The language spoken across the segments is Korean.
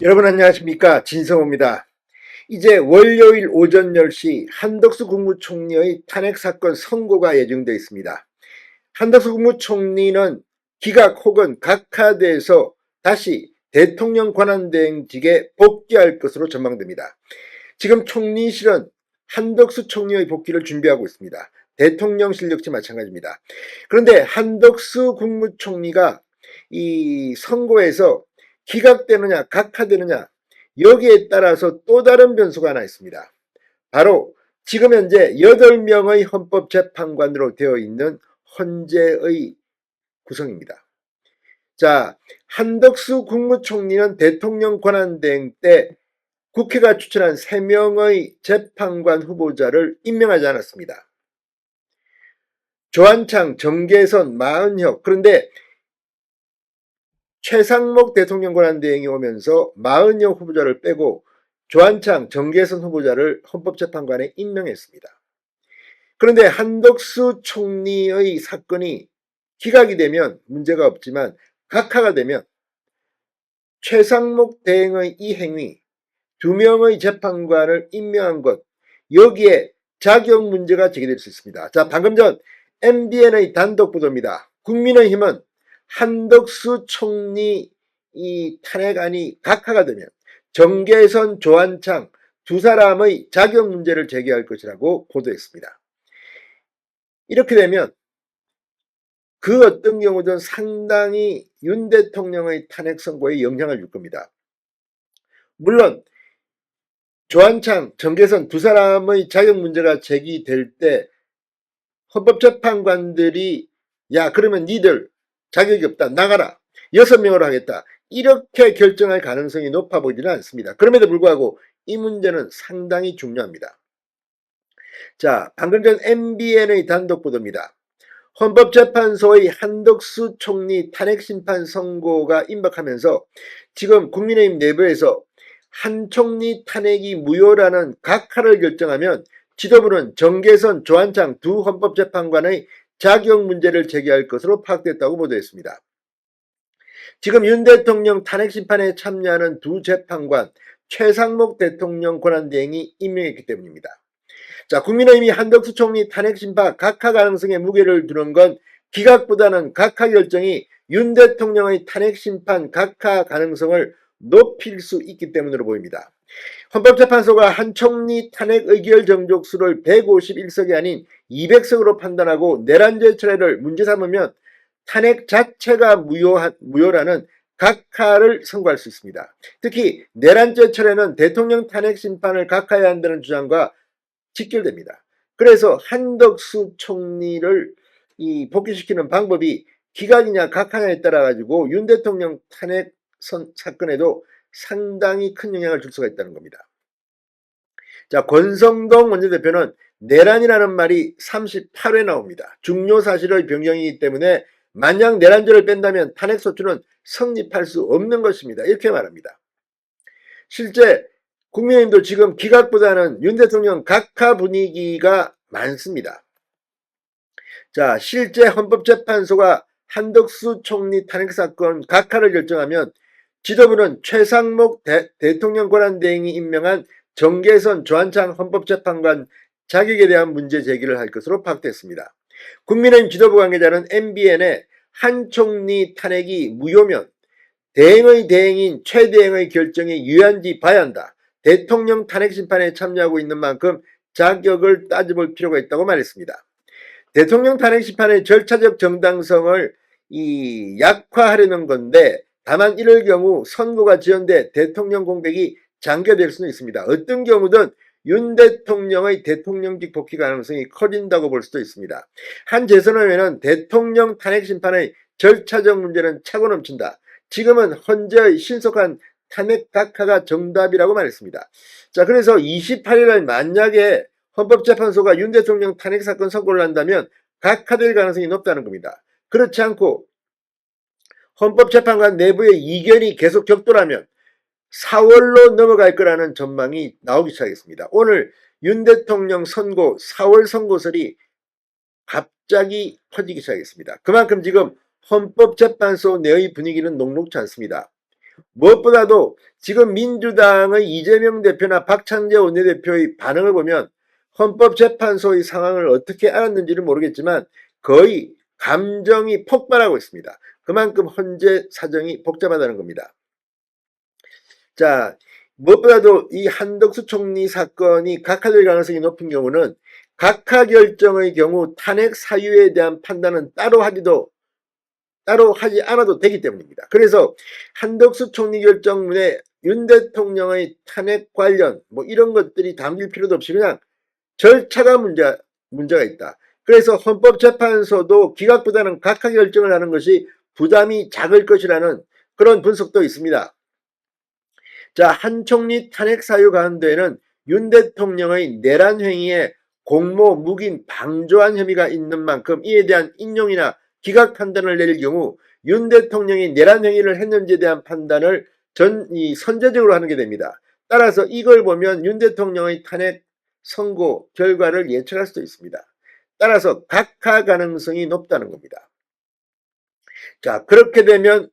여러분 안녕하십니까, 진성호입니다. 이제 월요일 오전 10시 한덕수 국무총리의 탄핵사건 선고가 예정되어 있습니다. 한덕수 국무총리는 기각 혹은 각하돼서 다시 대통령 권한대행직에 복귀할 것으로 전망됩니다. 지금 총리실은 한덕수 총리의 복귀를 준비하고 있습니다. 대통령실 역시 마찬가지입니다. 그런데 한덕수 국무총리가 이 선고에서 기각되느냐 각하되느냐, 여기에 따라서 또 다른 변수가 하나 있습니다. 바로 지금 현재 8명의 헌법재판관으로 되어 있는 헌재의 구성입니다. 자, 한덕수 국무총리는 대통령 권한대행 때 국회가 추천한 3명의 재판관 후보자를 임명하지 않았습니다. 조한창, 정계선, 마은혁. 그런데 최상목 대통령 권한대행이 오면서 마은혁 후보자를 빼고 조한창, 정계선 후보자를 헌법재판관에 임명했습니다. 그런데 한덕수 총리의 사건이 기각이 되면 문제가 없지만 각하가 되면 최상목 대행의 이 행위, 2명의 재판관을 임명한 것, 여기에 자격 문제가 제기될 수 있습니다. 자, 방금 전 MBN의 단독 보도입니다. 국민의힘은 한덕수 총리 이 탄핵안이 각하가 되면 정계선, 조한창 두 사람의 자격 문제를 제기할 것이라고 보도했습니다. 이렇게 되면 그 어떤 경우든 상당히 윤 대통령의 탄핵 선고에 영향을 줄 겁니다. 물론 조한창, 정계선 두 사람의 자격 문제가 제기될 때 헌법재판관들이 야 그러면 니들 자격이 없다 나가라 6명으로 하겠다 이렇게 결정할 가능성이 높아 보이지는 않습니다. 그럼에도 불구하고 이 문제는 상당히 중요합니다. 자, 방금 전 MBN의 단독 보도입니다. 헌법재판소의 한덕수 총리 탄핵심판 선고가 임박하면서 지금 국민의힘 내부에서 한 총리 탄핵이 무효라는 각하를 결정하면 지도부는 정계선, 조한창 두 헌법재판관의 자격 문제를 제기할 것으로 파악됐다고 보도했습니다. 지금 윤 대통령 탄핵심판에 참여하는 두 재판관 최상목 대통령 권한대행이 임명했기 때문입니다. 자, 국민의힘이 한덕수 총리 탄핵심판 각하 가능성에 무게를 두는 건 기각보다는 각하 결정이 윤 대통령의 탄핵심판 각하 가능성을 높일 수 있기 때문으로 보입니다. 헌법재판소가 한 총리 탄핵 의결 정족수를 151석이 아닌 200석으로 판단하고 내란죄 철회를 문제 삼으면 탄핵 자체가 무효라는 각하를 선고할 수 있습니다. 특히 내란죄 철회는 대통령 탄핵 심판을 각하해야 한다는 주장과 직결됩니다. 그래서 한덕수 총리를 복귀시키는 방법이 기각이냐 각하냐에 따라 가지고 윤 대통령 탄핵 사건에도 상당히 큰 영향을 줄 수가 있다는 겁니다. 자, 권성동 원내대표는 내란이라는 말이 38회 나옵니다. 중요 사실의 변경이기 때문에 만약 내란죄를 뺀다면 탄핵소추는 성립할 수 없는 것입니다. 이렇게 말합니다. 실제 국민의힘도 지금 기각보다는 윤 대통령 각하 분위기가 많습니다. 자, 실제 헌법재판소가 한덕수 총리 탄핵사건 각하를 결정하면 지도부는 최상목 대통령 권한대행이 임명한 정계선, 조한창 헌법재판관 자격에 대한 문제 제기를 할 것으로 파악됐습니다. 국민의힘 지도부 관계자는 MBN에 한 총리 탄핵이 무효면 대행의 대행인 최대행의 결정이 유효한지 봐야 한다. 대통령 탄핵 심판에 참여하고 있는 만큼 자격을 따져볼 필요가 있다고 말했습니다. 대통령 탄핵 심판의 절차적 정당성을 약화하려는 건데 다만 이럴 경우 선고가 지연돼 대통령 공백이 장기화될 수는 있습니다. 어떤 경우든 윤 대통령의 대통령직 복귀 가능성이 커진다고 볼 수도 있습니다. 한 재선의원은 대통령 탄핵 심판의 절차적 문제는 차고 넘친다. 지금은 헌재의 신속한 탄핵 각하가 정답이라고 말했습니다. 자, 그래서 28일날 만약에 헌법재판소가 윤 대통령 탄핵 사건 선고를 한다면 각하될 가능성이 높다는 겁니다. 그렇지 않고 헌법재판관 내부의 이견이 계속 격돌하면 4월로 넘어갈 거라는 전망이 나오기 시작했습니다. 오늘 윤 대통령 선고 4월 선고설이 갑자기 퍼지기 시작했습니다. 그만큼 지금 헌법재판소 내의 분위기는 녹록지 않습니다. 무엇보다도 지금 민주당의 이재명 대표나 박창재 원내대표의 반응을 보면 헌법재판소의 상황을 어떻게 알았는지는 모르겠지만 거의 감정이 폭발하고 있습니다. 그만큼 현재 사정이 복잡하다는 겁니다. 자, 무엇보다도 이 한덕수 총리 사건이 각하될 가능성이 높은 경우는 각하 결정의 경우 탄핵 사유에 대한 판단은 따로 하지 않아도 되기 때문입니다. 그래서 한덕수 총리 결정문에 윤 대통령의 탄핵 관련 이런 것들이 담길 필요도 없이 그냥 절차가 문제가 있다. 그래서 헌법재판소도 기각보다는 각하 결정을 하는 것이 부담이 작을 것이라는 그런 분석도 있습니다. 자, 한 총리 탄핵 사유 가운데에는 윤 대통령의 내란 행위에 공모, 묵인, 방조한 혐의가 있는 만큼 이에 대한 인용이나 기각 판단을 내릴 경우 윤 대통령이 내란 행위를 했는지에 대한 판단을 선제적으로 하는 게 됩니다. 따라서 이걸 보면 윤 대통령의 탄핵 선고 결과를 예측할 수도 있습니다. 따라서 각하 가능성이 높다는 겁니다. 자, 그렇게 되면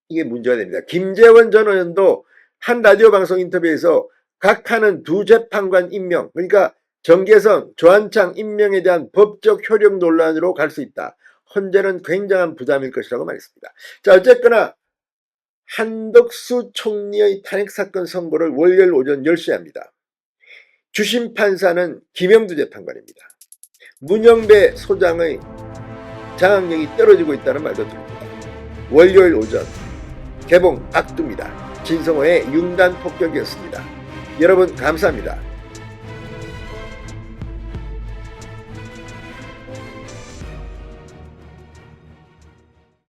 이게 문제가 됩니다. 김재원 전 의원도 한 라디오 방송 인터뷰에서 각하는 두 재판관 임명, 그러니까 정계성, 조한창 임명에 대한 법적 효력 논란으로 갈 수 있다. 현재는 굉장한 부담일 것이라고 말했습니다. 자, 어쨌거나 한덕수 총리의 탄핵사건 선고를 월요일 오전 10시에 합니다. 주심 판사는 김영두 재판관입니다. 문영배 소장의 장악력이 떨어지고 있다는 말도 들립니다. 월요일 오전 개봉 앞둡니다. 진성호의 융단 폭격이었습니다. 여러분 감사합니다.